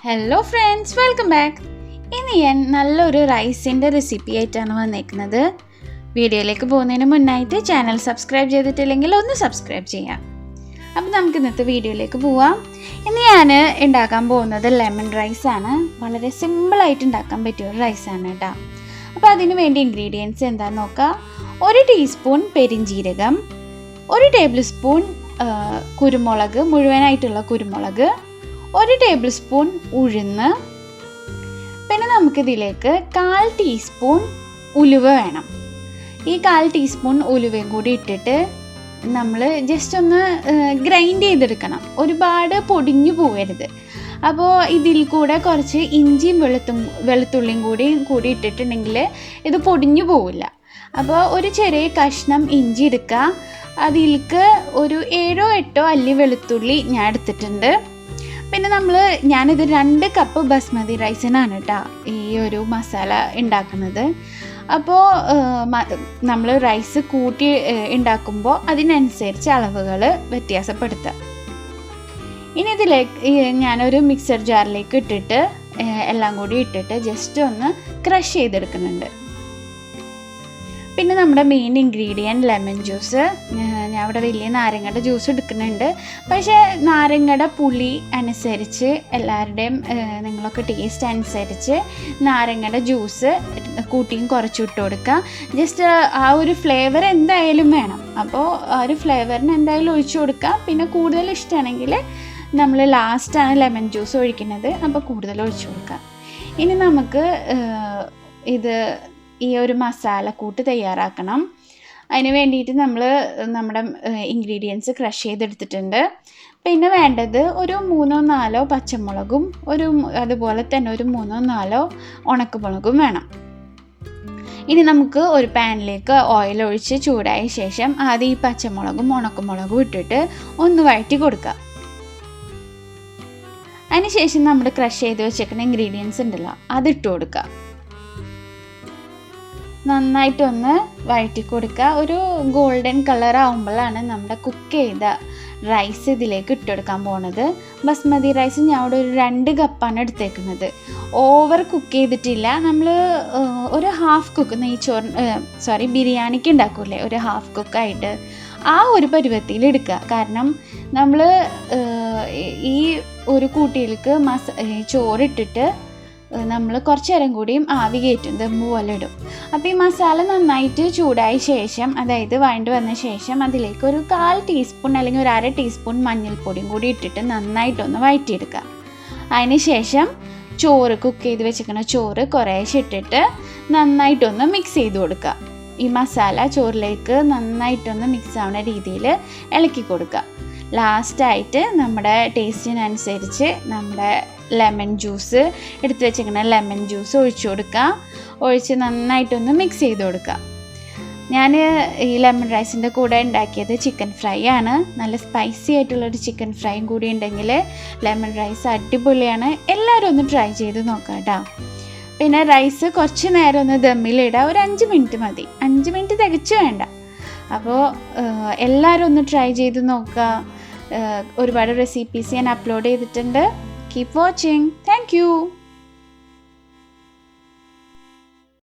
Hello friends, welcome back. ഇന്ന് ഞാൻ നല്ലൊരു റൈസിൻ്റെ റെസിപ്പി ആയിട്ടാണ് വന്നേക്കുന്നത്. വീഡിയോയിലേക്ക് പോകുന്നതിന് മുന്നായിട്ട് ചാനൽ സബ്സ്ക്രൈബ് ചെയ്തിട്ടില്ലെങ്കിൽ ഒന്ന് സബ്സ്ക്രൈബ് ചെയ്യാം. അപ്പോൾ നമുക്ക് ഇന്നത്തെ വീഡിയോയിലേക്ക് പോവാം. ഇന്ന് ഞാൻ ഉണ്ടാക്കാൻ പോകുന്നത് ലെമൺ റൈസാണ്. വളരെ സിമ്പിളായിട്ട് ഉണ്ടാക്കാൻ പറ്റിയ ഒരു റൈസാണ് കേട്ടോ. അപ്പോൾ അതിന് വേണ്ടി ഇൻഗ്രീഡിയൻസ് എന്താണെന്ന് നോക്കാം. 1 ടീസ്പൂൺ പെരിഞ്ജീരകം, 1 ടേബിൾ സ്പൂൺ കുരുമുളക്, മുഴുവനായിട്ടുള്ള കുരുമുളക്, 1 ടേബിൾ സ്പൂൺ ഉഴുന്ന്, പിന്നെ നമുക്കിതിലേക്ക് 1/4 ടീസ്പൂൺ ഉലുവ വേണം. ഈ 1/4 ടീസ്പൂൺ ഉലുവയും കൂടി ഇട്ടിട്ട് നമ്മൾ ജസ്റ്റ് ഒന്ന് ഗ്രൈൻഡ് ചെയ്തെടുക്കണം. ഒരുപാട് പൊടിഞ്ഞു പോകരുത്. അപ്പോൾ ഇതിൽ കൂടെ കുറച്ച് ഇഞ്ചിയും വെളുത്തുള്ളിയും കൂടി ഇട്ടിട്ടുണ്ടെങ്കിൽ ഇത് പൊടിഞ്ഞു പോവില്ല. അപ്പോൾ ഒരു ചെറിയ കഷ്ണം ഇഞ്ചി എടുക്കുക. അതിലേക്ക് ഒരു 7-8 അല്ലി വെളുത്തുള്ളി ഞാൻ എടുത്തിട്ടുണ്ട്. പിന്നെ ഞാനിത് 2 കപ്പ് ബസ്മതി റൈസിനാണ് കേട്ടോ ഈ ഒരു മസാല ഉണ്ടാക്കുന്നത്. അപ്പോൾ നമ്മൾ റൈസ് കൂട്ടി ഉണ്ടാക്കുമ്പോൾ അതിനനുസരിച്ച് അളവുകൾ വ്യത്യാസപ്പെടുത്തുക. ഇനി ഇതിലേക്ക് ഞാനൊരു മിക്സർ ജാറിലേക്ക് ഇട്ടിട്ട് എല്ലാം കൂടി ഇട്ടിട്ട് ജസ്റ്റ് ഒന്ന് ക്രഷ് ചെയ്തെടുക്കുന്നുണ്ട്. പിന്നെ നമ്മുടെ മെയിൻ ഇൻഗ്രീഡിയൻറ്റ് ലെമൺ ജ്യൂസ്. ഞാൻ ഇവിടെ വലിയ നാരങ്ങയുടെ ജ്യൂസ് എടുക്കുന്നുണ്ട്. പക്ഷേ നാരങ്ങയുടെ പുളി അനുസരിച്ച് എല്ലാവരുടെയും നിങ്ങളൊക്കെ ടേസ്റ്റ് അനുസരിച്ച് നാരങ്ങയുടെ ജ്യൂസ് കൂട്ടിയും കുറച്ചും ഇട്ട് കൊടുക്കുക. ജസ്റ്റ് ആ ഒരു ഫ്ലേവർ എന്തായാലും വേണം. അപ്പോൾ ആ ഒരു ഫ്ലേവറിന് എന്തായാലും ഒഴിച്ചു കൊടുക്കുക. പിന്നെ കൂടുതൽ ഇഷ്ടമാണെങ്കിൽ നമ്മൾ ലാസ്റ്റാണ് ലെമൺ ജ്യൂസ് ഒഴിക്കുന്നത്, അപ്പോൾ കൂടുതൽ ഒഴിച്ചു കൊടുക്കുക. ഇനി നമുക്ക് ഈ ഒരു മസാല കൂട്ട് തയ്യാറാക്കണം. അതിന് വേണ്ടിയിട്ട് നമ്മുടെ ഇൻഗ്രീഡിയൻസ് ക്രഷ് ചെയ്തെടുത്തിട്ടുണ്ട്. പിന്നെ വേണ്ടത് ഒരു 3-4 പച്ചമുളകും അതുപോലെ തന്നെ ഒരു 3-4 ഉണക്കമുളകും വേണം. ഇനി നമുക്ക് ഒരു പാനിലേക്ക് ഓയിൽ ഒഴിച്ച് ചൂടായ ശേഷം ആദ്യം ഈ പച്ചമുളകും ഉണക്കമുളകും ഇട്ടിട്ട് ഒന്ന് വഴറ്റി കൊടുക്കുക. അതിന് ശേഷം നമ്മൾ ക്രഷ് ചെയ്ത് വെച്ചേക്കുന്ന ഇൻഗ്രീഡിയൻസ് ഉണ്ടല്ലോ അതിട്ട് കൊടുക്കുക. നന്നായിട്ടൊന്ന് വഴറ്റി കൊടുക്കുക. ഒരു ഗോൾഡൻ കളർ ആകുമ്പോഴാണ് നമ്മുടെ കുക്ക് ചെയ്ത റൈസ് ഇതിലേക്ക് ഇട്ടെടുക്കാൻ പോണത്. ബസ്മതി റൈസ് ഞാൻ ഇവിടെ ഒരു 2 കപ്പാണ് എടുത്തേക്കുന്നത്. ഓവർ കുക്ക് ചെയ്തിട്ടില്ല. നമ്മൾ ഒരു ഹാഫ് കുക്ക് ബിരിയാണിക്ക് ഉണ്ടാക്കൂലേ, ഒരു ഹാഫ് കുക്കായിട്ട് ആ ഒരു പരുവത്തിൽ എടുക്കുക. കാരണം നമ്മൾ ഈ ഒരു കൂട്ടിയിലേക്ക് ചോറിട്ടിട്ട് നമ്മൾ കുറച്ച് നേരം കൂടിയും ആവി കയറ്റും, ദമ്മ് പോലെ ഇടും. അപ്പോൾ ഈ മസാല നന്നായിട്ട് ചൂടായ ശേഷം, അതായത് വഴണ്ട് വന്ന ശേഷം അതിലേക്ക് ഒരു 1/4 ടീസ്പൂൺ അല്ലെങ്കിൽ ഒരു 1/2 ടീസ്പൂൺ മഞ്ഞൾപ്പൊടിയും കൂടി ഇട്ടിട്ട് നന്നായിട്ടൊന്ന് വഴറ്റിയെടുക്കുക. അതിന് ശേഷം കുക്ക് ചെയ്ത് വെച്ചിരിക്കുന്ന ചോറ് കുറേശ്ശെ ഇട്ടിട്ട് നന്നായിട്ടൊന്ന് മിക്സ് ചെയ്ത് കൊടുക്കുക. ഈ മസാല ചോറിലേക്ക് നന്നായിട്ടൊന്ന് മിക്സ് ആവുന്ന രീതിയിൽ ഇളക്കി കൊടുക്കുക. ലാസ്റ്റായിട്ട് നമ്മുടെ ടേസ്റ്റിനനുസരിച്ച് നമ്മുടെ ലെമൺ ജ്യൂസ് എടുത്ത് വെച്ചിരിക്കുന്ന ലെമൺ ജ്യൂസ് ഒഴിച്ചു കൊടുക്കുക. ഒഴിച്ച് നന്നായിട്ടൊന്ന് മിക്സ് ചെയ്ത് കൊടുക്കുക. ഞാൻ ഈ ലെമൺ റൈസിൻ്റെ കൂടെ ഉണ്ടാക്കിയത് ചിക്കൻ ഫ്രൈ ആണ്. നല്ല സ്പൈസി ആയിട്ടുള്ളൊരു ചിക്കൻ ഫ്രൈയും കൂടി ഉണ്ടെങ്കിൽ ലെമൺ റൈസ് അടിപൊളിയാണ്. എല്ലാവരും ഒന്ന് ട്രൈ ചെയ്ത് നോക്കാം കേട്ടോ. പിന്നെ റൈസ് കുറച്ച് നേരം ഒന്ന് ദമ്മിലിടുക. ഒരു 5 മിനിറ്റ് മതി. 5 മിനിറ്റ് തികച്ചു വേണ്ട. അപ്പോൾ എല്ലാവരും ഒന്ന് ട്രൈ ചെയ്ത് നോക്കുക. ഒരുപാട് റെസിപ്പീസ് ഞാൻ അപ്ലോഡ് ചെയ്തിട്ടുണ്ട്. Keep watching. Thank you.